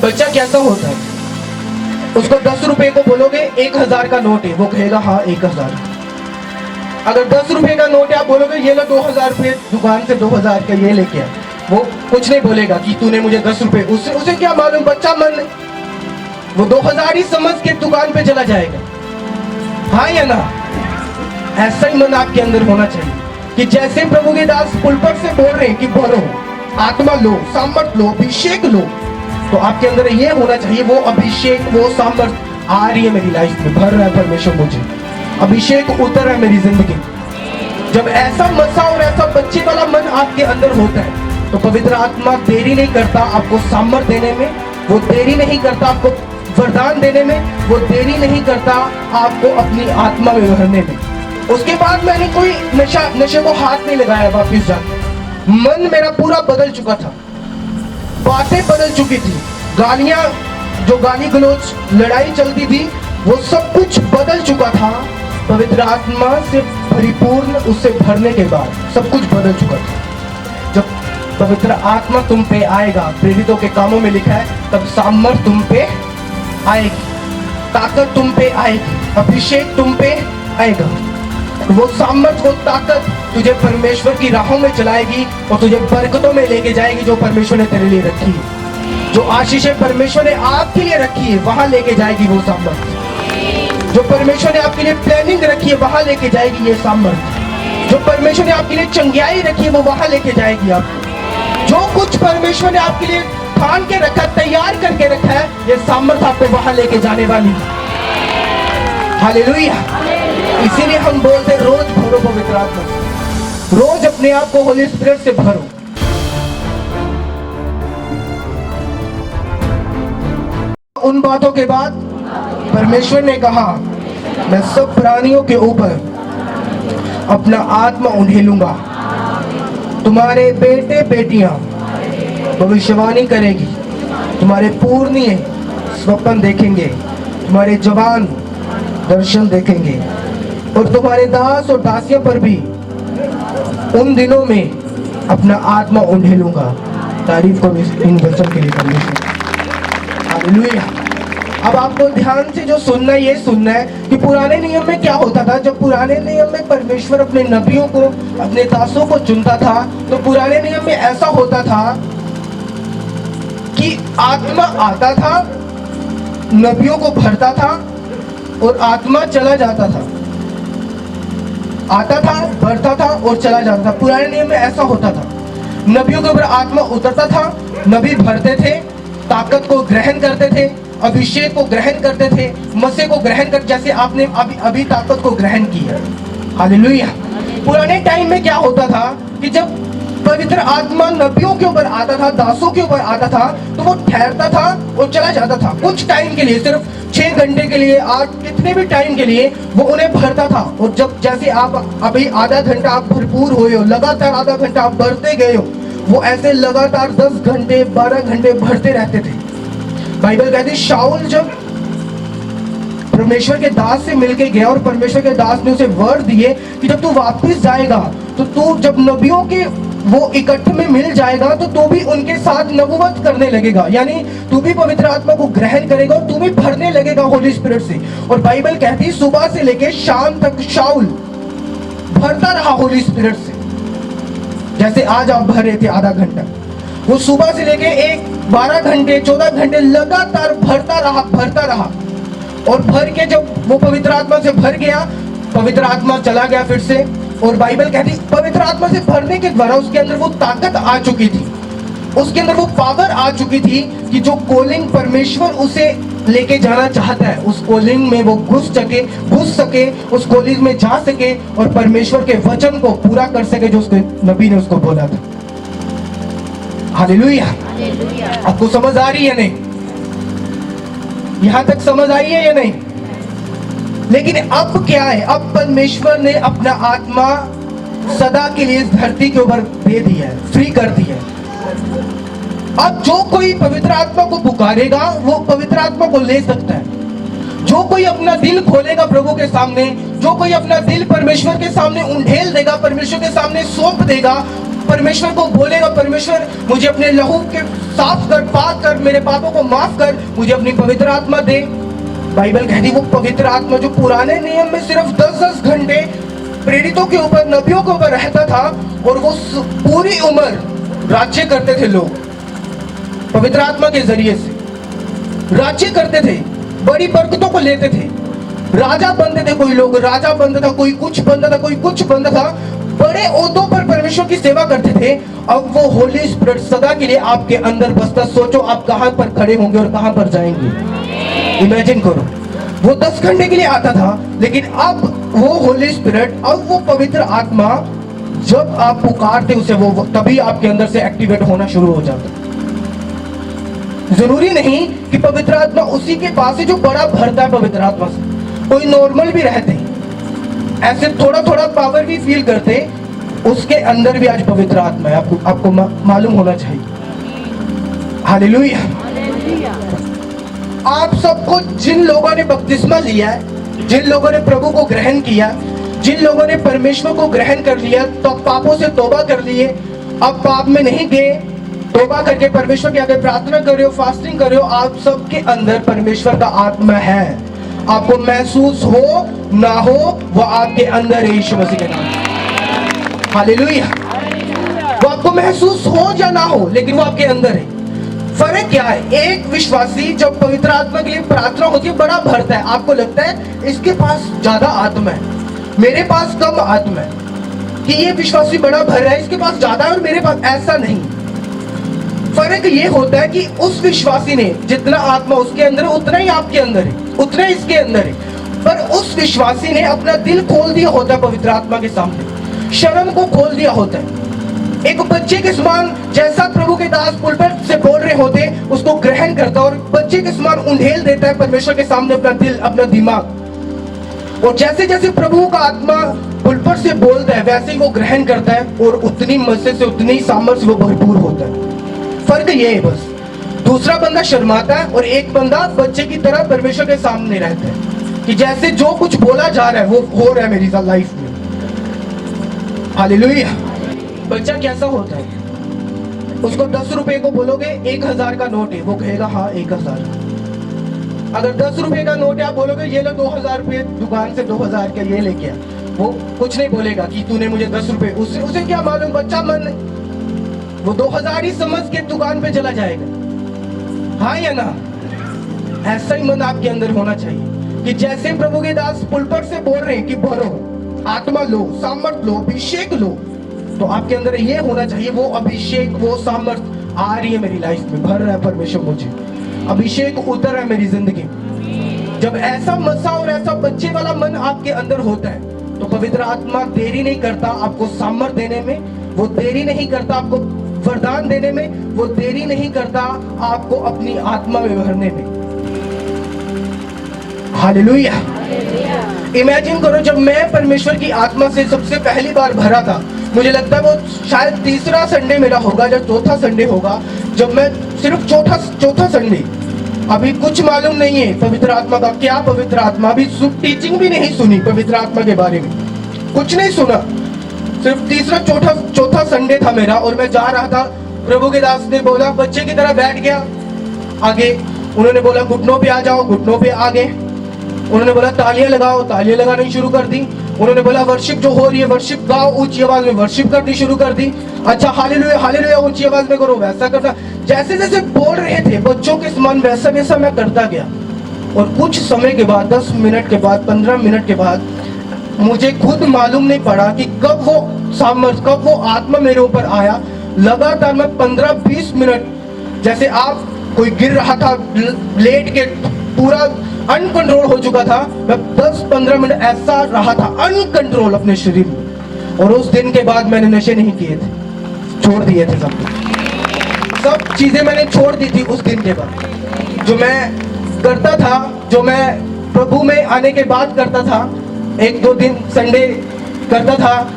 बच्चा कैसा होता है? उसको 10 रुपए को बोलोगे 1000 का नोट है, वो कहेगा हाँ 1000। अगर 10 रुपए का नोट है, आप बोलोगे ये लो 2000 रुपये, दुकान से 2000 का ये लेके आ, वो कुछ नहीं बोलेगा कि तूने मुझे 10 रुपए, उसे क्या मालूम, बच्चा मन है, वो 2000 ही समझ के दुकान पे चला जाएगा। हाँ या ना? ऐसा ही मन आपके अंदर होना चाहिए कि जैसे प्रभु के दास पुलपट से बोल रहे हैं कि भरो, आत्मा लो, सामर्थ लो, अभिषेक लो, तो आपके अंदर ये होना चाहिए, वो अभिषेक, वो सामर्थ आ रही है मेरी लाइफ में, भर रहा है परमेश्वर मुझे, अभिषेक उतर है मेरी जिंदगी। जब ऐसा मसा और ऐसा बच्चे वाला मन आपके अंदर होता है, तो पवित्र आत्मा देरी नहीं करता आपको सामर्थ देने में, वो देरी नहीं करता आपको वरदान देने में, वो देरी नहीं करता आपको अपनी आत्मा में भरने में। उसके बाद मैंने कोई नशे को हाथ नहीं लगाया। वापिस जाकर मन मेरा पूरा बदल चुका था, बातें बदल चुकी थी, गालियां, जो गाली गलौज, लड़ाई चलती थी, वो सब कुछ बदल चुका था। पवित्र आत्मा से परिपूर्ण उससे भरने के बाद सब कुछ बदल चुका था। जब पवित्र आत्मा तुम पे आएगा, प्रेरितों के कामों में लिखा है, तब सामर्थ तुम पे आएगी, ताकत तुम पे आएगी, अभिषेक तुम पे आएगा। वो सामर्थ, वो ताकत तुझे परमेश्वर की राहों में चलाएगी और तुझे बरकतों में लेके जाएगी जो परमेश्वर ने तेरे लिए रखी है, जो आशीषें परमेश्वर ने आपके लिए रखी है, वहां लेके जाएगी वो सामर्थ। जो परमेश्वर ने आपके लिए प्लानिंग रखी है, वहां लेके जाएगी ये सामर्थ। जो परमेश्वर ने आपके लिए चंगियाई रखी है, वो वहां लेके जाएगी आपको। जो कुछ परमेश्वर ने आपके लिए ठान के रखा, तैयार करके रखा है, ये सामर्थ आपको वहां लेके जाने वाली है। हालेलुया। इसीलिए हम बोलते रोज भरो पवित्र आत्मा से, रोज अपने आप को होली स्पिरिट से भरो। उन बातों के बाद परमेश्वर ने कहा, मैं सब प्राणियों के ऊपर अपना आत्मा उंडेलूंगा, तुम्हारे बेटे बेटियां भविष्यवाणी करेगी, तुम्हारे पूर्णिये स्वप्न देखेंगे, तुम्हारे जवान दर्शन देखेंगे, और तुम्हारे दास और दासियों पर भी उन दिनों में अपना आत्मा उंडेलूंगा। तारीफ को इन वचन के लिए परमेश्वर। हालेलुया। अब आपको ध्यान से जो सुनना है, ये सुनना है कि पुराने नियम में क्या होता था। जब पुराने नियम में परमेश्वर अपने नबियों को, अपने दासों को चुनता था, तो पुराने नियम में ऐसा होता था कि आत्मा आता था, नबियों को भरता था और आत्मा चला जाता था, आता था, भरता था और चला जाता था। पुराने नियम में ऐसा होता था, नबियों के ऊपर आत्मा उतरता था, नबी भरते थे, ताकत को ग्रहण करते थे, अभिषेक को ग्रहण करते थे, मसे को ग्रहण कर, जैसे आपने अभी ताकत को ग्रहण किया। हालेलुया। पुराने टाइम में क्या होता था कि जब पवित्र आत्मा नबियों के ऊपर आता था, दासों के ऊपर आता था, तो वो ठहरता था और चला जाता था कुछ टाइम के लिए, सिर्फ 6 घंटे के लिए, 8, कितने भी टाइम के लिए वो उन्हें भरता था। और जब जैसे आप अभी आधा घंटा आप भरपूर हुए हो, लगातार आधा घंटा आप बढ़ते गए हो, वो ऐसे लगातार 10 घंटे 12 घंटे भरते रहते थे। बाइबल कहती शाऊल जब परमेश्वर के दास से मिलके गया और परमेश्वर के दास ने उसे वर्ड दिए कि जब तू वापस जाएगा तो तू जब नबियों के वो इकट्ठे में मिल जाएगा तो तू भी उनके साथ नबूवत करने लगेगा, यानी तू भी पवित्र आत्मा को ग्रहण करेगा और तू भी भरने लगेगा होली स्पिरिट से। और बाइबल कहती सुबह से लेके शाम तक शाऊल भरता रहा होली स्पिरिट से, जैसे आज आप भर रहे थे आधा घंटा। वो सुबह से लेके 12 घंटे 14 घंटे लगातार भरता रहा और भर के जब वो पवित्र आत्मा से भर गया, पवित्र आत्मा चला गया फिर से। और बाइबल कहती पवित्र आत्मा से भरने के द्वारा उसके अंदर वो ताकत आ चुकी थी, उसके अंदर वो पावर आ चुकी थी कि जो कॉलिंग परमेश्वर उसे लेके जाना चाहता है, उस कॉलिंग में वो घुस सके, उस कॉलिंग में जा सके और परमेश्वर के वचन को पूरा कर सके जो उसके नबी ने उसको बोला था। हालेलुया। आपको समझ आ रही है नहीं? यहां तक समझ आई है या नहीं? लेकिन अब क्या है, अब परमेश्वर ने अपना आत्मा सदा के लिए इस धरती के ऊपर दे दिया है, फ्री कर दिया है। अब जो कोई पवित्र आत्मा को पुकारेगा वो पवित्र आत्मा को ले सकता है। जो कोई अपना दिल खोलेगा प्रभु के सामने, जो कोई अपना दिल परमेश्वर के सामने उंडेल देगा, परमेश्वर के सामने सौंप देगा, परमेश्वर को बोलेगा, परमेश्वर मुझे अपने लहू के साफ कर, पाक कर, मेरे पापों को माफ कर, मुझे अपनी पवित्र आत्मा दे। बाइबल कहती वो पवित्र आत्मा जो पुराने नियम में सिर्फ 10-10 घंटे प्रेरितों के ऊपर, नबियों के ऊपर रहता था और वो पूरी उम्र राज्य करते थे लोग, पवित्र आत्मा के जरिए से राज्य करते थे, बड़ी बरकतों को लेते थे, राजा बनते थे। कोई लोग राजा बनता था, कोई कुछ बनता था, कोई कुछ बनता था, बड़े ओहदों पर परमेश्वर की सेवा करते थे। अब वो होली स्पिरिट सदा के लिए आपके अंदर बसता। सोचो आप कहां पर खड़े होंगे और कहां पर जाएंगे। इमेजिन करो, वो 10 घंटे के लिए आता था, लेकिन अब वो होली स्पिरिट, अब वो पवित्र आत्मा जब आप पुकारते उसे, वो तभी आपके अंदर से एक्टिवेट होना शुरू हो जाता। जरूरी नहीं कि पवित्र आत्मा उसी के पास है जो बड़ा भरता है पवित्र आत्मा से। कोई नॉर्मल भी रहते, ऐसे थोड़ा थोड़ा पावर भी फील करते, उसके अंदर भी आज पवित्र आत्मा है। आपको मालूम होना चाहिए। हालेलुया। आप सबको, जिन लोगों ने बपतिस्मा लिया है, जिन लोगों ने प्रभु को ग्रहण किया, जिन लोगों ने परमेश्वर को ग्रहण कर लिया, तो पापों से तौबा कर लिए, अब पाप में नहीं गए, तौबा करके परमेश्वर के आगे प्रार्थना कर रहे हो, फास्टिंग कर रहे हो, आप सबके अंदर परमेश्वर का आत्मा है। आपको महसूस हो ना हो, वो आपके अंदर है, यीशु मसीह के नाम। हालेलुया। वो आपको महसूस हो या ना हो, लेकिन वो आपके अंदर है। फर्क क्या है? एक विश्वासी जब पवित्र आत्मा के लिए प्रार्थना होती है, बड़ा भरता है, आपको लगता है इसके पास ज्यादा आत्मा है, मेरे पास कम आत्मा है, कि ये विश्वासी बड़ा भर रहा है, इसके पास ज्यादा है और मेरे पास ऐसा नहीं। फर्क ये होता है कि उस विश्वासी ने जितना आत्मा उसके अंदर है, उतना ही आपके अंदर है, उतना ही इसके अंदर है। पर उस विश्वासी ने अपना दिल खोल दिया होता है पवित्र आत्मा के सामने, शर्म को खोल दिया होता है। एक बच्चे के समान, जैसा प्रभु के दास पुलपट से बोल रहे होते, उसको ग्रहण करता और बच्चे के समान उंडेल देता है परमेश्वर के सामने अपना दिल, अपना दिमाग। और जैसे जैसे प्रभु का आत्मा पुलपट से बोलता है, वैसे ही वो ग्रहण करता है और उतनी मजे से, उतनी सामर्थ्य से वो भरपूर होता है। फर्क ये है बस। दूसरा बंदा शर्माता है और एक बंदा बच्चे की तरह परमेश्वर के सामने रहता है, कि जैसे जो कुछ बोला जा रहा है वो हो रहा है मेरी लाइफ में। हालेलुया। बच्चा कैसा होता है? उसको 10 रुपए को बोलोगे 1000 का नोट है, वो कहेगा हाँ 1000। अगर 10 रुपए का नोट है, आप बोलोगे ये लो 2000 रुपए दुकान से 2000 का ये लेके आ, वो कुछ नहीं बोलेगा कि तूने मुझे 10 रुपए, उसे क्या मालूम, बच्चा मन नहीं, वो 2000 ही समझ के दुकान पे चला जाएगा। हाँ या ना? ऐसा ही मन आपके अंदर होना चाहिए कि जैसे प्रभु के दास पुलपट से बोल रहे हैं कि भरो, आत्मा लो, सामर्थ लो, अभिषेक लो, तो आपके अंदर ये होना चाहिए, वो अभिषेक, वो सामर्थ आ रही है मेरी लाइफ में, भर रहा है परमेश्वर मुझे, अभिषेक उतर रहा है मेरी जिंदगी। जब ऐसा मसा और ऐसा बच्चे वाला मन आपके अंदर होता है, तो पवित्र आत्मा देरी नहीं करता आपको सामर्थ देने में, वो देरी नहीं करता आपको वरदान देने में, वो देरी नहीं करता आपको अपनी आत्मा में भरने में। हालेलुया। इमेजिन करो, जब मैं परमेश्वर की आत्मा से सबसे पहली बार भरा था, मुझे लगता है वो शायद तीसरा संडे मेरा होगा या चौथा संडे होगा, जब मैं सिर्फ चौथा संडे, अभी कुछ मालूम नहीं है पवित्र आत्मा का, क्या पवित्र आत्मा, अभी टीचिंग भी नहीं सुनी पवित्र आत्मा के बारे में, कुछ नहीं सुना, सिर्फ तीसरा चौथा संडे था मेरा, और मैं जा रहा था, प्रभु के दास ने बोला बच्चे की तरह बैठ गया आगे, उन्होंने बोला घुटनों पे आ जाओ, घुटनों पे आ गए, उन्होंने बोला तालियां लगाओ, तालियां लगानी शुरू कर दी, उन्होंने बोला वर्शिप जो हो रही है, वर्शिप गाओ, ऊंची आवाज में वर्शिप करनी शुरू कर दी, अच्छा हालेलुया हालेलुया ऊंची आवाज में करो, वैसा करता, जैसे जैसे बोल रहे थे बच्चों के समान वैसा वैसा मैं करता गया। और कुछ समय के बाद, 10 मिनट के बाद, 15 मिनट के बाद, मुझे खुद मालूम नहीं पड़ा कि कब वो सामर्थ, कब वो आत्मा मेरे ऊपर आया। लगातार मैं 15-20 मिनट, जैसे आप कोई गिर रहा था लेट के, पूरा अनकंट्रोल हो चुका था, मैं 10-15 मिनट ऐसा रहा था अनकंट्रोल अपने शरीर में। और उस दिन के बाद मैंने नशे नहीं किए थे, छोड़ दिए थे, सब चीजें मैंने छोड़ दी थी उस दिन के बाद। जो मैं करता था, जो मैं प्रभु में आने के बाद करता था, 1-2 दिन संडे करता था,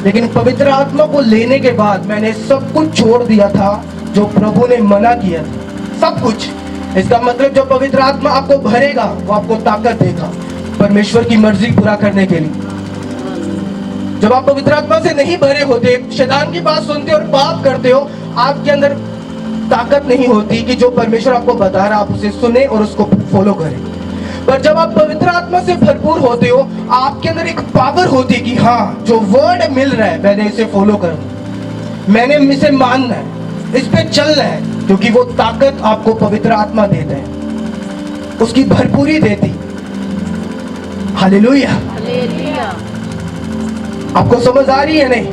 लेकिन पवित्र आत्मा को लेने के बाद मैंने सब कुछ छोड़ दिया था जो प्रभु ने मना किया था, सब कुछ। इसका मतलब जब पवित्र आत्मा आपको भरेगा, वो आपको ताकत देगा परमेश्वर की मर्जी पूरा करने के लिए। जब आप पवित्र आत्मा से नहीं भरे होते, शैतान की बात सुनते और पाप करते हो, आपके अंदर ताकत नहीं होती कि जो परमेश्वर आपको बता रहा आप उसे सुने और उसको फॉलो करें। पर जब आप पवित्र आत्मा से भरपूर होते हो, आपके अंदर एक पावर होती है कि हाँ, जो वर्ड मिल रहा है मैंने इसे फॉलो करना, मैंने इसे मानना है, इस पे चलना है, क्योंकि वो ताकत आपको पवित्र आत्मा देता है, उसकी भरपूरी देती। हालेलुया। आपको समझ आ रही है नहीं?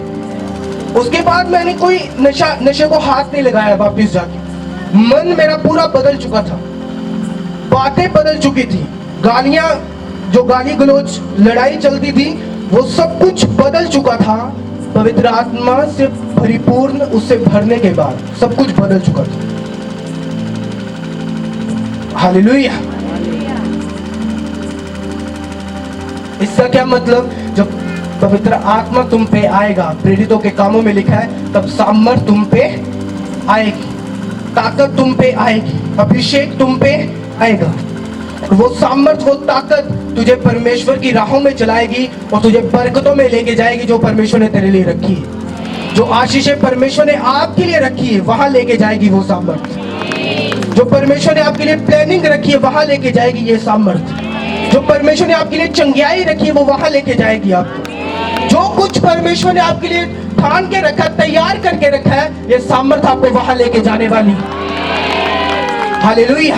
उसके बाद मैंने कोई नशे को हाथ नहीं लगाया। वापिस जाके मन मेरा पूरा बदल चुका था, बातें बदल चुकी थी, गालियां, जो गाली गलौज लड़ाई चलती थी, वो सब कुछ बदल चुका था। पवित्र आत्मा से परिपूर्ण उससे भरने के बाद सब कुछ बदल चुका था। हालेलुया। इसका क्या मतलब? जब पवित्र आत्मा तुम पे आएगा, प्रेरितों के कामों में लिखा है, तब सामर्थ तुम पे आएगी, ताकत तुम पे आएगी, अभिषेक तुम पे आएगा। वो सामर्थ, वो ताकत तुझे परमेश्वर की राहों में चलाएगी और तुझे बरकतों में लेके जाएगी जो परमेश्वर ने तेरे लिए रखी है। जो आशीषें परमेश्वर ने आपके लिए रखी है वहां लेके जाएगी वो सामर्थ। जो परमेश्वर ने आपके लिए प्लानिंग रखी है वहां लेके जाएगी ये सामर्थ। जो परमेश्वर ने आपके लिए चंगियाई रखी है वो वहां लेके जाएगी आपको। जो कुछ परमेश्वर ने आपके लिए ठान के रखा, तैयार करके रखा है, ये सामर्थ आपको वहां लेके जाने वाली है। हालेलुया।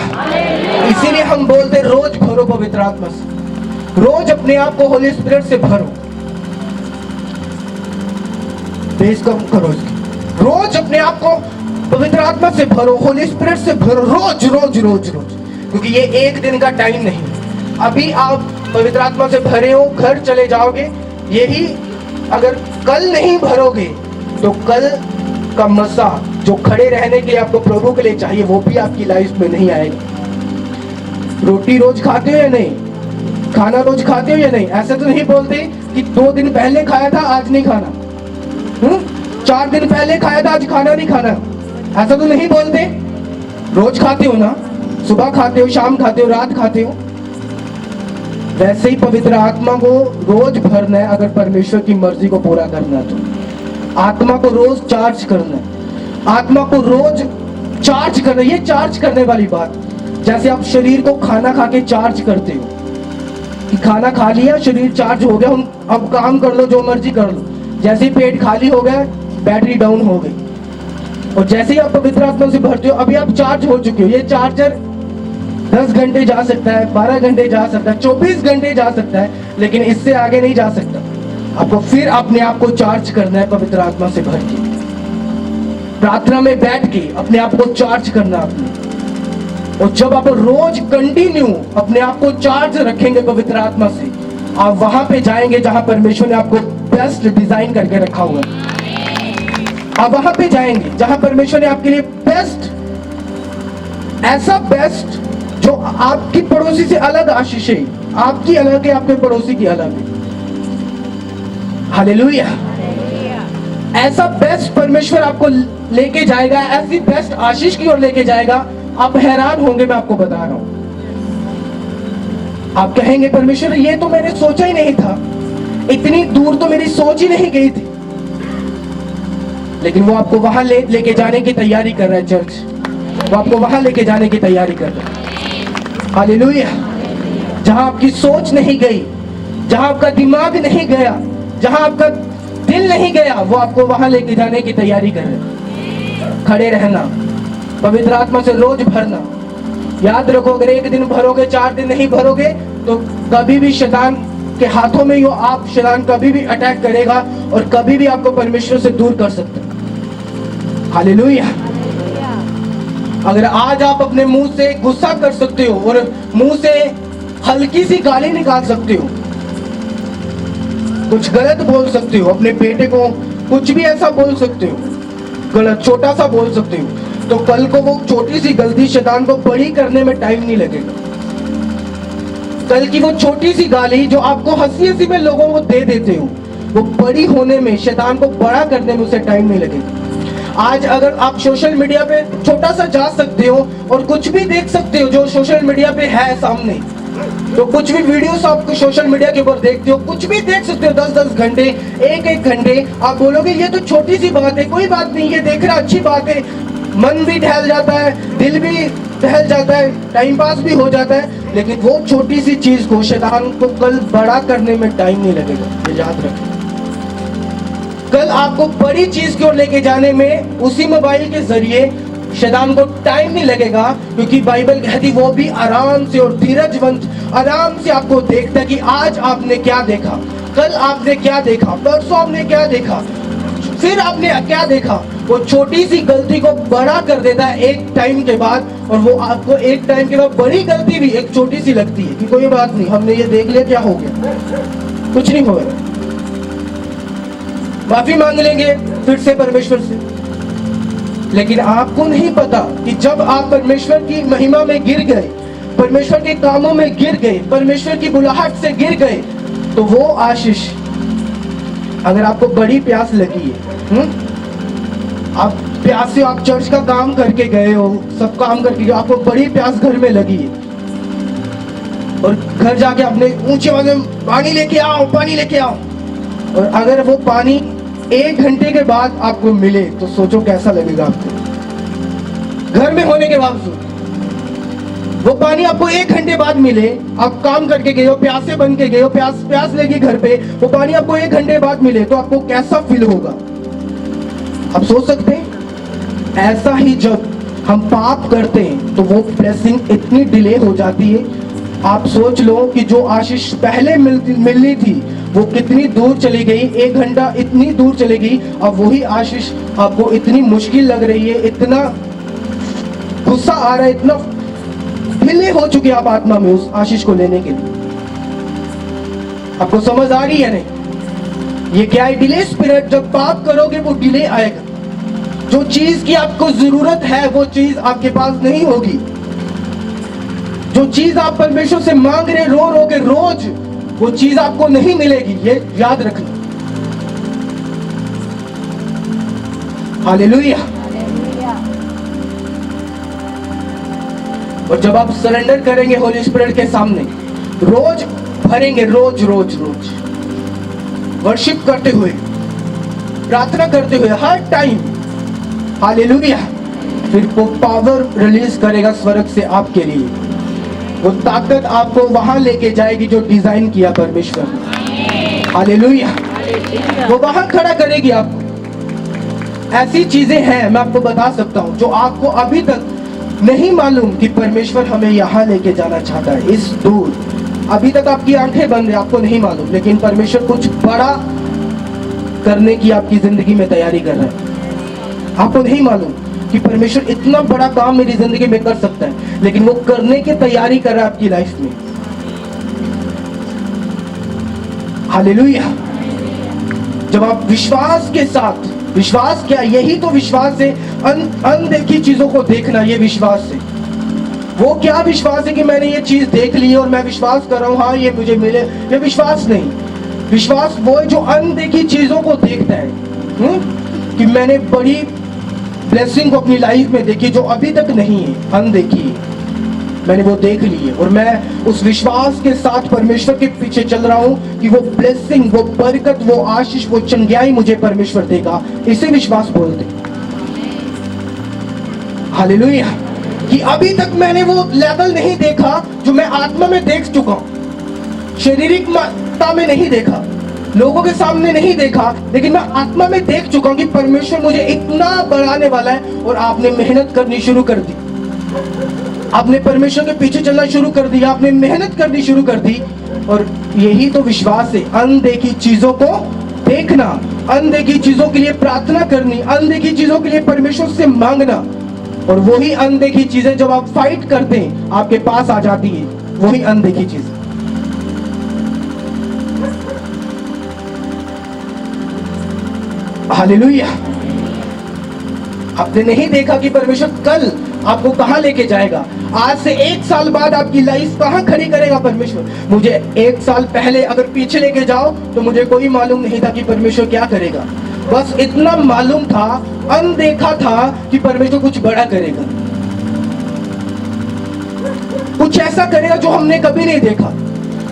इसीलिए हम बोलते रोज भरो पवित्र आत्मा से, रोज अपने आप को होली स्पिरिट से भरो। बेस कम करो इसकी। रोज अपने आप को पवित्र आत्मा से भरो, होली स्पिरिट से भरो, रोज रोज रोज रोज, क्योंकि ये एक दिन का टाइम नहीं। अभी आप पवित्र आत्मा से भरे हो, घर चले जाओगे, यही अगर कल नहीं भरोगे तो कल का मसा जो खड़े रहने के लिए आपको प्रभु के लिए चाहिए वो भी आपकी लाइफ में नहीं आएगा। रोटी रोज खाते हो या नहीं? खाना रोज खाते हो या नहीं? ऐसा तो नहीं बोलते कि 2 दिन पहले खाया था आज नहीं खाना, 4 दिन पहले खाया था आज खाना नहीं खाना, ऐसा तो नहीं बोलते। रोज खाते हो ना, सुबह खाते हो, शाम खाते हो, रात खाते हो। वैसे ही पवित्र आत्मा को रोज भरना है अगर परमेश्वर की मर्जी को पूरा करना है तो। आत्मा को रोज चार्ज करना है, आत्मा को रोज चार्ज करना। ये चार्ज करने वाली बात, जैसे आप शरीर को खाना खा के चार्ज करते हो कि खाना खा लिया, शरीर चार्ज हो गया, अब काम कर लो, जो मर्जी कर लो। जैसे ही पेट खाली हो गया, बैटरी डाउन हो गई। और जैसे ही आप पवित्र आत्मा से भरते हो, अभी आप चार्ज हो चुके हो। ये चार्जर 10 घंटे जा सकता है, 12 घंटे जा सकता है, 24 घंटे जा सकता है, लेकिन इससे आगे नहीं जा सकता। आपको फिर अपने आप को चार्ज करना है पवित्र आत्मा से भर के, प्रार्थना में बैठ के अपने आप को चार्ज करना आपने। और जब आप रोज कंटिन्यू अपने आप को चार्ज रखेंगे पवित्र आत्मा से, आप वहां पे जाएंगे जहां परमेश्वर ने आपको बेस्ट डिजाइन करके रखा हुआ है। आप वहां पे जाएंगे जहां परमेश्वर ने आपके लिए बेस्ट, ऐसा बेस्ट जो आपकी पड़ोसी से अलग आशीष है, आपकी अलग है, आपके पड़ोसी की अलग है। हालेलुया। ऐसा बेस्ट परमेश्वर आपको लेके जाएगा, ऐसी बेस्ट आशीष की ओर लेके जाएगा, आप हैरान होंगे। मैं आपको बता रहा हूं, आप कहेंगे परमेश्वर ये तो मैंने सोचा ही नहीं था, इतनी दूर तो मेरी सोच ही नहीं गई थी। लेकिन वो आपको वहां लेके जाने की तैयारी कर रहा है। चर्च वो आपको वहां लेके जाने की तैयारी कर रहा है। हालेलुया। जहां आपकी सोच नहीं गई, जहां आपका दिमाग नहीं गया, जहां आपका दिल नहीं गया, वो आपको वहां लेके जाने की तैयारी कर रहे हैं। खड़े रहना, पवित्र आत्मा से रोज भरना। याद रखो, अगर एक दिन भरोगे, 4 दिन नहीं भरोगे तो कभी भी शैतान के हाथों में हो आप, शैतान कभी भी अटैक करेगा और कभी भी आपको परमेश्वर से दूर कर सकता है। हालेलुया। अगर आज आप अपने मुंह से गुस्सा कर सकते हो और मुंह से हल्की सी गाली निकाल सकते हो, कुछ गलत बोल सकते हो, अपने बेटे को कुछ भी ऐसा बोल सकते हो, गलत छोटा सा बोल सकते हो, तो कल को वो छोटी सी गलती शैतान को बड़ी करने में टाइम नहीं लगेगा। कल की वो छोटी सी गाली जो आपको हंसी हंसी में लोगों को दे देते हो, वो बड़ी होने में, शैतान को बड़ा करने में उसे टाइम नहीं लगेगा। आज अगर आप सोशल मीडिया पे छोटा सा जा सकते हो और कुछ भी देख सकते हो जो सोशल मीडिया पे है सामने, तो कुछ भी वीडियोस आप सोशल मीडिया के ऊपर देखते हो, कुछ भी देख सकते हो 10-10 घंटे, 1-1 घंटे, आप बोलोगे ये तो छोटी सी बात है, कोई बात नहीं, ये देखना अच्छी बात है, मन भी टहल जाता है, दिल भी टहल जाता है, टाइम पास भी हो जाता है, लेकिन वो छोटी सी चीज को शैतान को कल बड़ा करने में टाइम नहीं लगेगा, ये याद रखें। कल आपको बड़ी चीज की ओर लेके जाने में उसी मोबाइल के जरिए शैतान को टाइम नहीं लगेगा, क्योंकि बाइबल कहती वो भी आराम से और धीरजवंत आराम से आपको देखता है कि आज आपने क्या देखा, कल आपने क्या देखा, परसों आपने क्या देखा, फिर आपने क्या देखा। वो छोटी सी गलती को बड़ा कर देता है एक टाइम के बाद, और वो आपको एक टाइम के बाद बड़ी गलती भी एक छोटी सी लगती है कि कोई बात नहीं, हमने ये देख लिया, क्या हो गया, कुछ नहीं होगा, माफी मांग लेंगे फिर से परमेश्वर से। लेकिन आपको नहीं पता कि जब आप परमेश्वर की महिमा में गिर गए, परमेश्वर के कामों में गिर गए, परमेश्वर की बुलाहट से गिर गए, तो वो आशीष, अगर आपको बड़ी प्यास लगी है, आप प्यासे, आप चर्च का काम करके गए हो, सब काम करके गए, आपको बड़ी प्यास घर में लगी है, और घर जाके अपने ऊंचे आवाज में पानी लेके आओ, पानी लेके आओ, और अगर वो पानी 1 घंटे के बाद आपको मिले तो सोचो कैसा लगेगा आपको। घर में होने के बावजूद वो पानी आपको 1 घंटे बाद मिले, आप काम करके गए हो, प्यासे बन के गए हो, प्यास लगी घर पे, वो पानी आपको 1 घंटे बाद मिले तो आपको कैसा फील होगा, आप सोच सकते हैं। ऐसा ही जब हम पाप करते हैं तो वो ब्लेसिंग इतनी डिले हो जाती है, आप सोच लो कि जो आशीष पहले मिलनी थी वो कितनी दूर चली गई, 1 घंटा इतनी दूर चली गई, अब वही आशीष आपको इतनी मुश्किल लग रही है, इतना गुस्सा आ रहा है, इतना ढीले हो चुके आप आत्मा में उस आशीष को लेने के लिए। आपको समझ आ रही है नहीं, ये क्या है, डिले स्पिरिट। जब पाप करोगे वो डिले आएगा, जो चीज की आपको जरूरत है वो चीज आपके पास नहीं होगी, जो चीज आप परमेश्वर से मांग रहे रो रो के रोज, वो चीज आपको नहीं मिलेगी, ये याद रखना। हालेलुया। और जब आप सरेंडर करेंगे होली स्पिरिट के सामने, रोज भरेंगे, रोज रोज रोज वर्शिप करते हुए, प्रार्थना करते हुए, हर टाइम, हालेलुया, फिर वो पावर रिलीज करेगा स्वर्ग से आपके लिए, वो ताकत आपको वहां लेके जाएगी जो डिजाइन किया परमेश्वर ने, हालेलुया, वो वहां खड़ा करेगी आपको। ऐसी चीजें हैं, मैं आपको बता सकता हूं, जो आपको अभी तक नहीं मालूम कि परमेश्वर हमें यहाँ लेके जाना चाहता है, इस दूर। अभी तक आपकी आंखें बंद है, आपको नहीं मालूम, लेकिन परमेश्वर कुछ बड़ा करने की आपकी जिंदगी में तैयारी कर रहा है। आपको नहीं मालूम कि परमेश्वर इतना बड़ा काम मेरी जिंदगी में कर सकता है, लेकिन वो करने की तैयारी कर रहा है आपकी लाइफ में। हालेलुया। जब आप विश्वास के साथ, विश्वास क्या, यही तो विश्वास है, अनदेखी चीजों को देखना, ये विश्वास है। वो क्या विश्वास है कि मैंने ये चीज देख ली और मैं विश्वास कर रहा हूं, हाँ ये मुझे मिले, ये विश्वास नहीं। विश्वास वो है जो अनदेखी चीजों को देखता है, कि मैंने बड़ी ब्लेसिंग को अपनी लाइफ में देखी जो अभी तक नहीं है, अनदेखी है, मैंने वो देख ली है, और मैं उस विश्वास के साथ परमेश्वर के पीछे चल रहा हूं कि वो ब्लेसिंग, वो बरकत, वो आशीष, वो चंगियाई मुझे परमेश्वर देगा। इसे विश्वास बोलते। हालेलुया। कि अभी तक मैंने वो लेवल नहीं देखा जो मैं आत्मा में देख चुका हूं, शारीरिक मात्रा में नहीं देखा, लोगों के सामने नहीं देखा, लेकिन मैं आत्मा में देख चुका हूं कि परमेश्वर मुझे इतना बढ़ाने वाला है। और आपने मेहनत करनी शुरू कर दी, आपने परमेश्वर के पीछे चलना शुरू कर दिया, आपने मेहनत करनी शुरू कर दी, और यही तो विश्वास है। अनदेखी चीजों को देखना, अनदेखी चीजों के लिए प्रार्थना करनी, अनदेखी चीजों के लिए परमेश्वर से मांगना, और वही अनदेखी चीजें जब आप फाइट करते हैं आपके पास आ जाती है, वही अनदेखी चीज। हालेलुया। आपने नहीं देखा कि परमेश्वर कल आपको कहां लेके जाएगा, आज से 1 साल बाद आपकी लाइफ कहां खड़ी करेगा परमेश्वर। मुझे 1 साल पहले अगर पीछे लेके जाओ तो मुझे कोई मालूम नहीं था कि परमेश्वर क्या करेगा, बस इतना मालूम था, अनदेखा था कि परमेश्वर कुछ बड़ा करेगा, कुछ ऐसा ऐसा करेगा जो हमने कभी नहीं देखा,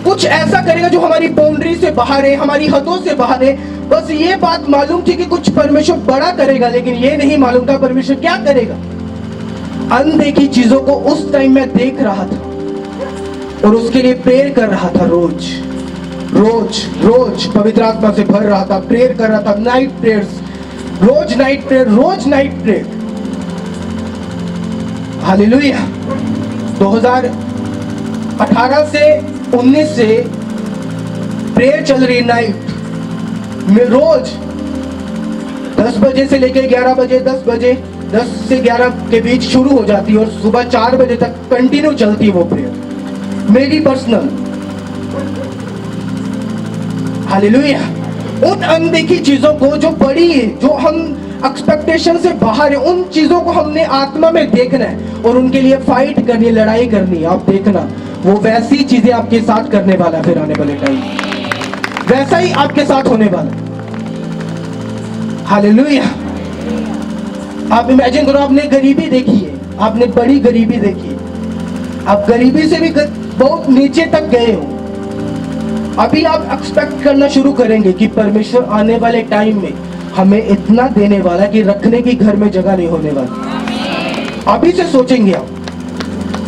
कुछ ऐसा करेगा जो हमारी बाउंड्री से बाहर है, हमारी हदों से बाहर है। बस ये बात मालूम थी कि कुछ परमेश्वर बड़ा करेगा, लेकिन ये नहीं मालूम था परमेश्वर क्या करेगा। अनदेखी चीजों को उस टाइम में देख रहा था और उसके लिए प्रेयर कर रहा था। रोज रोज रोज पवित्र आत्मा से भर रहा था, प्रेयर कर रहा था, नाइट प्रेयर्स, रोज नाइट प्रेयर, रोज नाइट प्रेयर। हालेलुया। 2018 से 19 से प्रेयर चल रही नाइट में, रोज 10 बजे से लेकर 11 बजे, 10 बजे 10 से 11 के बीच शुरू हो जाती है और सुबह 4 बजे तक कंटिन्यू चलती है वो प्रेयर, मेरी पर्सनल। हालेलुया। उन अनदेखी चीजों को जो बड़ी है, जो हम एक्सपेक्टेशन से बाहर है, उन चीजों को हमने आत्मा में देखना है और उनके लिए फाइट करनी है, लड़ाई करनी है। आप देखना वो वैसी चीजें आपके साथ करने वाला है, फिर आने वाले टाइम वैसा ही आपके साथ होने वाला है। हालेलुया। आप इमेजिन करो, आपने गरीबी देखी है, आपने बड़ी गरीबी देखी है, आप गरीबी से भी बहुत नीचे तक गए हो। अभी आप एक्सपेक्ट करना शुरू करेंगे कि परमेश्वर आने वाले टाइम में हमें इतना देने वाला कि रखने की घर में जगह नहीं होने वाली। अभी से सोचेंगे आप,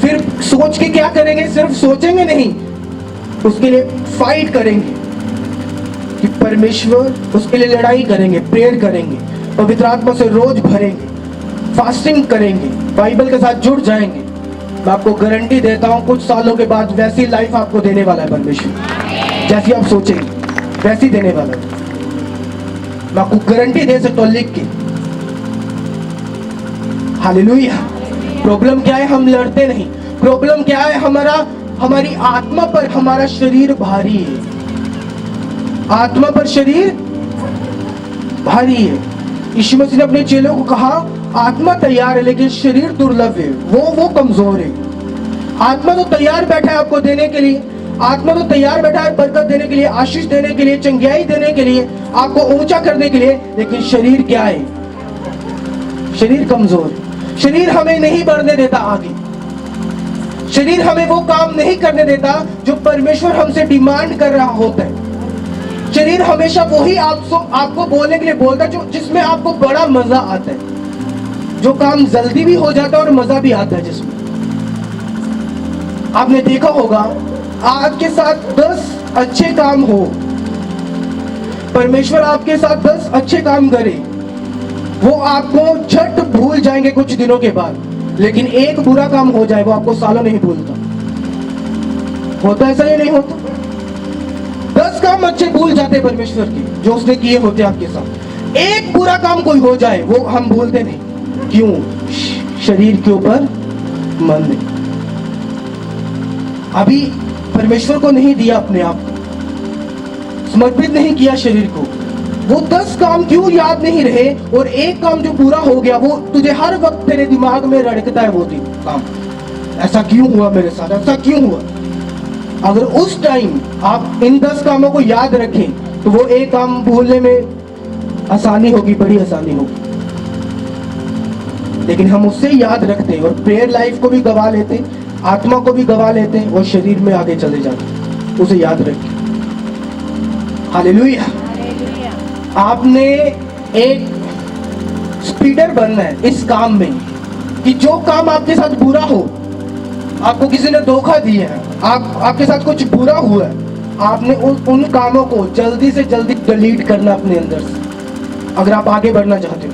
फिर सोच के क्या करेंगे? सिर्फ सोचेंगे नहीं, उसके लिए फाइट करेंगे कि परमेश्वर, उसके लिए लड़ाई करेंगे, प्रेयर करेंगे, पवित्र आत्मा से रोज भरेंगे, फास्टिंग करेंगे, बाइबल के साथ जुड़ जाएंगे। मैं आपको गारंटी देता हूं कुछ सालों के बाद वैसी लाइफ आपको देने वाला है परमेश्वर, जैसी आप सोचेंगे वैसी देने वाला है। मैं आपको गारंटी दे सकता हूं लिख के। हालेलुया। प्रॉब्लम क्या है? हम लड़ते नहीं। प्रॉब्लम क्या है? हमारी आत्मा पर हमारा शरीर भारी है, आत्मा पर शरीर भारी है। यीशु मसीह ने अपने चेलों को कहा, आत्मा तैयार है लेकिन शरीर दुर्लभ है, वो कमजोर है। आत्मा तो तैयार बैठा है आपको देने के लिए, आत्मा तो तैयार बैठा है बरकत देने के लिए, आशीष देने के लिए, चंगियाई देने के लिए, आपको ऊंचा करने के लिए, लेकिन शरीर क्या है? शरीर कमजोर है। शरीर हमें नहीं बढ़ने देता आगे, शरीर हमें वो काम नहीं करने देता जो परमेश्वर हमसे डिमांड कर रहा होता है। शरीर हमेशा वही आपको बोलने के लिए बोलता है जो जिसमें आपको बड़ा मजा आता है, जो काम जल्दी भी हो जाता है और मजा भी आता है। जिसमें आपने देखा होगा, आपके साथ 10 अच्छे काम हो, परमेश्वर आपके साथ 10 अच्छे काम करे, वो आपको झट भूल जाएंगे कुछ दिनों के बाद, लेकिन एक बुरा काम हो जाए वो आपको सालों नहीं भूलता। होता ऐसा ही नहीं होता? 10 काम अच्छे भूल जाते परमेश्वर के जो उसने किए होते आपके साथ, एक बुरा काम कोई हो जाए वो हम भूलते नहीं। क्यों? शरीर के ऊपर मन नहीं, अभी परमेश्वर को नहीं दिया, अपने आप को समर्पित नहीं किया शरीर को। वो 10 काम क्यों याद नहीं रहे और एक काम जो पूरा हो गया वो तुझे हर वक्त तेरे दिमाग में रड़कता है। वो काम ऐसा क्यों हुआ मेरे साथ, ऐसा क्यों हुआ? अगर उस टाइम आप इन 10 कामों को याद रखें तो वो एक काम भूलने में आसानी होगी, बड़ी आसानी होगी। लेकिन हम उससे याद रखते हैं और प्रेयर लाइफ को भी गवा लेते हैं, आत्मा को भी गवा लेते हैं और शरीर में आगे चले जाते हैं। उसे याद रखें। हालेलुया। आपने एक स्पीडर बनना है इस काम में कि जो काम आपके साथ बुरा हो, आपको किसी ने धोखा दिया है, आपके साथ कुछ बुरा हुआ है, आपने उन कामों को जल्दी से जल्दी डिलीट करना अपने अंदर से। अगर आप आगे बढ़ना चाहते हो,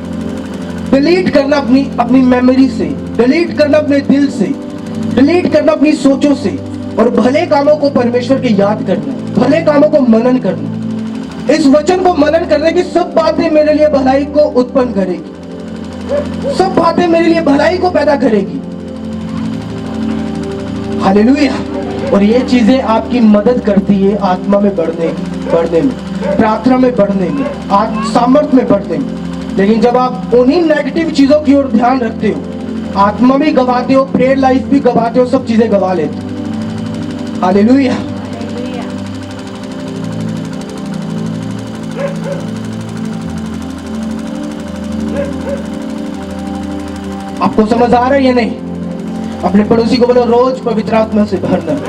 डिलीट करना अपनी मेमोरी से, डिलीट करना अपने दिल से, डिलीट करना अपनी सोचों से, और भले कामों को परमेश्वर की याद करना, भले कामों को मनन करना। इस वचन को मनन करने की सब बातें मेरे लिए भलाई को उत्पन्न करेगी, सब बातें मेरे लिए भलाई को पैदा करेगी। हालेलुया। और ये चीजें आपकी मदद करती है आत्मा में बढ़ने में, प्रार्थना में बढ़ने में, सामर्थ्य में बढ़ने में। लेकिन जब आप उन्हीं नेगेटिव चीजों की ओर ध्यान रखते हो, आत्मा भी गवाते हो, प्रेयर लाइफ भी गवाते हो, सब चीजें गवा लेते हो। हालेलुया। आपको समझ आ रहा है या नहीं? अपने पड़ोसी को बोलो रोज पवित्र आत्मा से भरना है।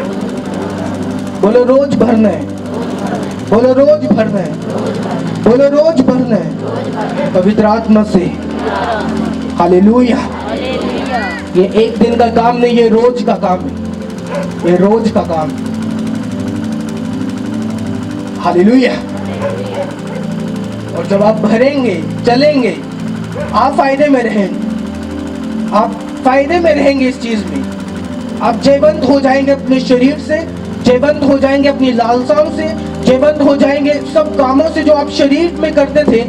बोलो रोज भरना है। बोलो रोज भरना है। बोलो रोज भरना है पवित्र आत्मा से। हालेलुया। ये एक दिन का काम नहीं, ये रोज का काम है। ये रोज का काम है। हालेलुया। और जब आप भरेंगे, चलेंगे, आप फायदे में रहेंगे। आप फायदे में रहेंगे इस चीज में। आप जयवंत हो जाएंगे अपने शरीर से, जयवंत हो जाएंगे अपनी लालसाओं से, जयवंत हो जाएंगे सब कामों से जो आप शरीर में करते थे।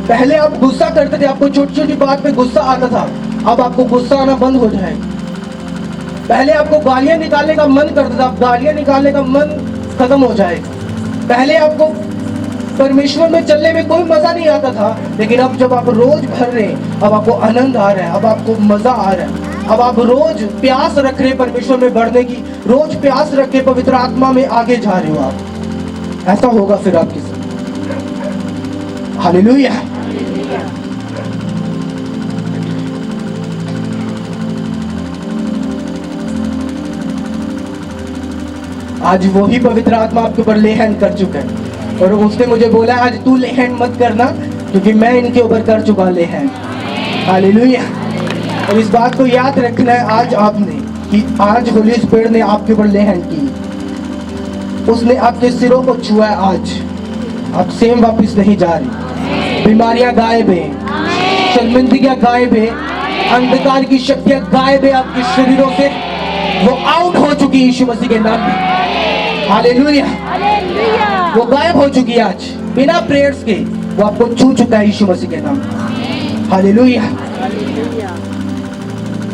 पहले आप गुस्सा करते थे, आपको छोटी छोटी बात पे गुस्सा आता था, अब आपको गुस्सा आना बंद हो जाएगा। पहले आपको गालियां निकालने का मन करता था, अब गालियां निकालने का मन खत्म हो जाएगा। पहले आपको परमेश्वर में चलने में कोई मजा नहीं आता था, लेकिन अब जब आप रोज भर रहे हैं, अब आपको आनंद आ रहा है, अब आपको मजा आ रहा है। अब आप रोज प्यास रख रहे हैं परमेश्वर में बढ़ने की, रोज प्यास रख के पवित्र आत्मा में आगे जा रहे हो आप। ऐसा होगा फिर आपके साथ। हालेलुया। आज वही पवित्र आत्मा आपके ऊपर लेहन कर चुका है, और उसने मुझे बोला आज तू लेहन मत करना, क्योंकि मैं इनके ऊपर कर चुका लेहन। हालेलुया। और इस बात को याद रखना है आज आपने, कि आज होली स्पिरिट ने आपके ऊपर लेहन की, उसने आपके सिरों को छुआ है। आज आप सेम वापस नहीं जा रही। बीमारियां गायब है, शर्मिंदगियां गायब है, अंधकार की शक्तियां गायब है आपके शरीरों से, वो आउट हो चुकी है यीशु मसीह के नाम में। हालेलुया। वो गायब हो चुकी है आज, बिना प्रेयर्स के वो आपको छू चुका है यीशु मसीह के नाम। हालेलुया।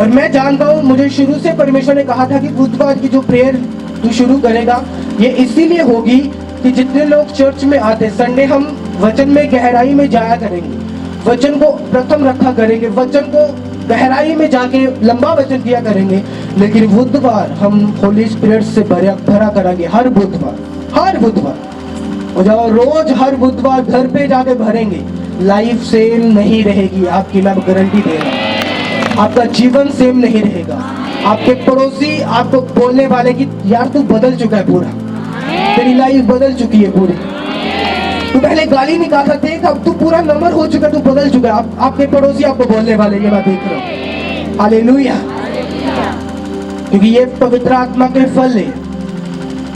और मैं जानता हूँ, मुझे शुरू से परमेश्वर ने कहा था कि बुधवार की जो प्रेयर तू शुरू करेगा, ये इसीलिए होगी कि जितने लोग चर्च में आते, संडे हम वचन में गहराई में जाया करेंगे, वचन को प्रथम रखा करेंगे, वचन को गहराई में जाके लंबा वचन किया करेंगे, लेकिन बुधवार हम होली स्पिरिट से भरा करेंगे। हर बुधवार। और जब रोज हर बुधवार घर पे जाके भरेंगे, लाइफ सेम नहीं रहेगी आपकी, मैं गारंटी दे रहा हूँ। आपका जीवन सेम नहीं रहेगा। आपके पड़ोसी आपको बोलने वाले कि यार तू बदल चुका है, पूरा तेरी लाइफ बदल चुकी है पूरी। तू पहले गाली निकालता देख, अब तू पूरा नंबर हो चुका, तू बदल चुका है। आपके पड़ोसी आपको बोलने वाले, ये मैं देख रहा हूँ। हालेलुया। क्योंकि ये पवित्र आत्मा के फल है।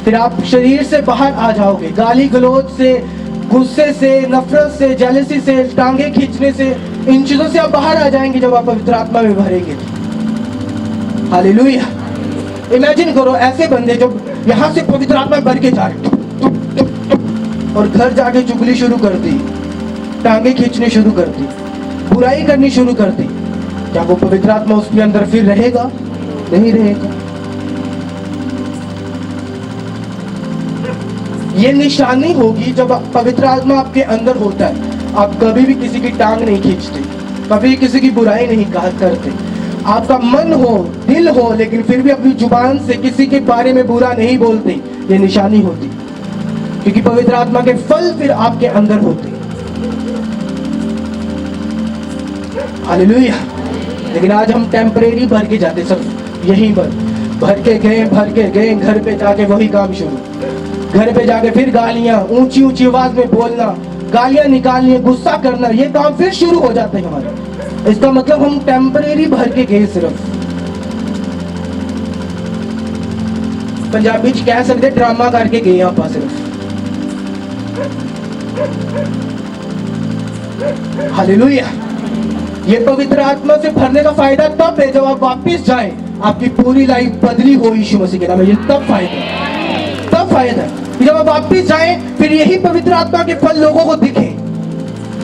फिर आप शरीर से बाहर आ जाओगे, गाली गलौज से, गुस्से से, नफरत से, जेलसी से, टांगे खींचने से, इन चीजों से आप बाहर आ जाएंगे जब आप पवित्र आत्मा में भरेंगे। हालेलुया। इमेजिन करो ऐसे बंदे जो यहाँ से पवित्र आत्मा भर के जा रहे और घर जाके चुगली शुरू कर दी, टांगे खींचने शुरू कर दी, बुराई करनी शुरू कर दी। क्या वो पवित्र आत्मा उसके अंदर फिर रहेगा? नहीं रहेगा। ये निशानी होगी जब पवित्र आत्मा आपके अंदर होता है, आप कभी भी किसी की टांग नहीं खींचते, कभी किसी की बुराई नहीं करते। आपका मन हो, दिल हो, लेकिन फिर भी अपनी जुबान से किसी के बारे में बुरा नहीं बोलते। ये निशानी होती, क्योंकि पवित्र आत्मा के फल फिर आपके अंदर होते। हालेलुया। लेकिन आज हम टेम्परेरी भर के जाते, सब यहीं भर के गए, घर पे जाके वही काम शुरू। घर पे जाके फिर गालियां, ऊंची ऊंची आवाज में बोलना, गालियां निकालनी, गुस्सा करना, ये काम फिर शुरू हो जाते हैं हमारे। इसका मतलब हम टेम्परेरी भर के गए सिर्फ। पंजाबी च कह सकते ड्रामा करके गए आप सिर्फ। हालेलुया। ये पवित्र आत्मा से भरने का फायदा तब है जब आप वापस जाएं, आपकी पूरी लाइफ बदली हो यीशु मसीह के नाम में। ये तब फायदा है जब आप वापस जाएं, फिर यही पवित्र आत्मा के फल लोगों को दिखे।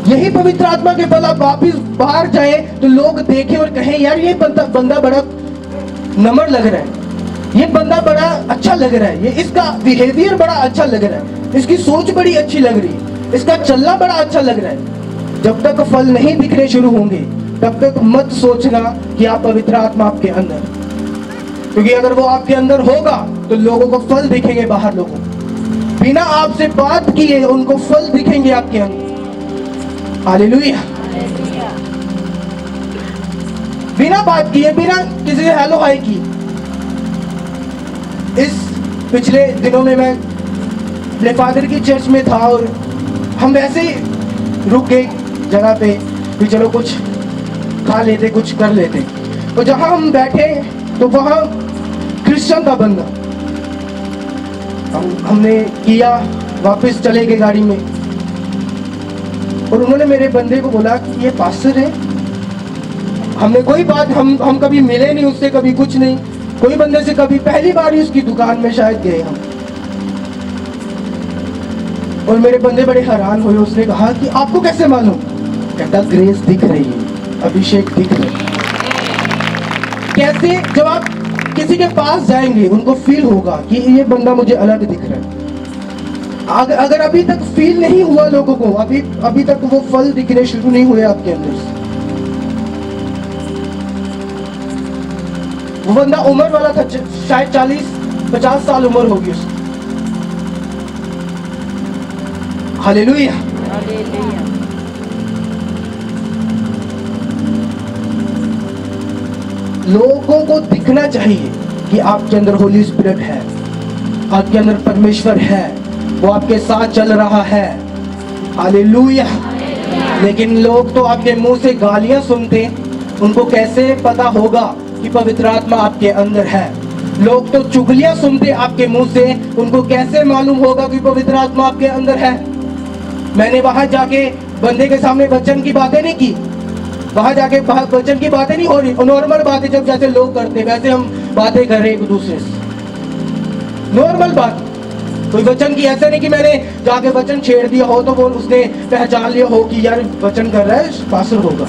यही पवित्र आत्मा के फल आप वापस बाहर जाएं तो लोग देखें और कहें यार ये बंदा बड़ा नम्र लग रहा है, ये बंदा बड़ा अच्छा लग रहा है, ये इसका बिहेवियर बड़ा अच्छा लग रहा है, इसकी सोच बड़ी अच्छी लग रही है, इसका चलना बड़ा अच्छा लग रहा है। जब तक फल नहीं दिखने शुरू होंगे तब तक मत सोचना कि आप पवित्र आत्मा आपके अंदर, क्योंकि अगर वो आपके अंदर होगा तो लोगों को फल दिखेंगे। बाहर लोगों बिना आपसे बात किए उनको फल दिखेंगे आपके अंदर। हालेलुया। बिना बात किए, बिना किसी से हेलो हाय की, इस पिछले दिनों में मैं अपने फादर की चर्च में था और हम वैसे ही रुक गए जगह पे कि चलो कुछ खा लेते, कुछ कर लेते। तो जहाँ हम बैठे तो वहाँ क्रिश्चियन का बंदा, हमने किया, वापस चले गए गाड़ी में और उन्होंने मेरे बंदे को बोला कि ये पास्टर है। हमने कोई बात, हम कभी मिले नहीं उससे, कभी कुछ नहीं, कोई बंदे से कभी, पहली बार ही उसकी दुकान में शायद गए हम। और मेरे बंदे बड़े हैरान हुए। उसने कहा कि आपको कैसे मालूम? कहता ग्रेस दिख रही है, अभिषेक दिख रही है। कैसे? जब आप किसी के पास जाएंगे उनको फील होगा कि ये बंदा मुझे अलग दिख रहा है। अगर अभी तक फील नहीं हुआ लोगों को, अभी तक वो फल दिखने शुरू नहीं हुए आपके अंदर से। वो बंदा उम्र वाला था, शायद 40-50 साल उम्र होगी उसकी। हालेलुया। लोगों को दिखना चाहिए कि आपके अंदर होली स्पिरिट है, आपके अंदर परमेश्वर है, वो आपके साथ चल रहा है। हालेलुया। लेकिन लोग तो आपके मुंह से गालियां सुनते, उनको कैसे पता होगा कि पवित्र आत्मा आपके अंदर है? लोग तो चुगलियां सुनते आपके मुंह से, उनको कैसे मालूम होगा कि पवित्र आत्मा आपके अंदर है? मैंने वहां जाके बंदे के सामने वचन की बातें नहीं की, वहां जाके वचन की बातें नहीं हो रही, नॉर्मल बातें जब जैसे लोग करते वैसे हम बातें कर रहे एक दूसरे से, नॉर्मल बात। कोई वचन की, ऐसा नहीं कि मैंने जाके वचन छेड़ दिया हो तो वो उसने पहचान लिया हो कि यार वचन कर रहा है, पास्टर होगा।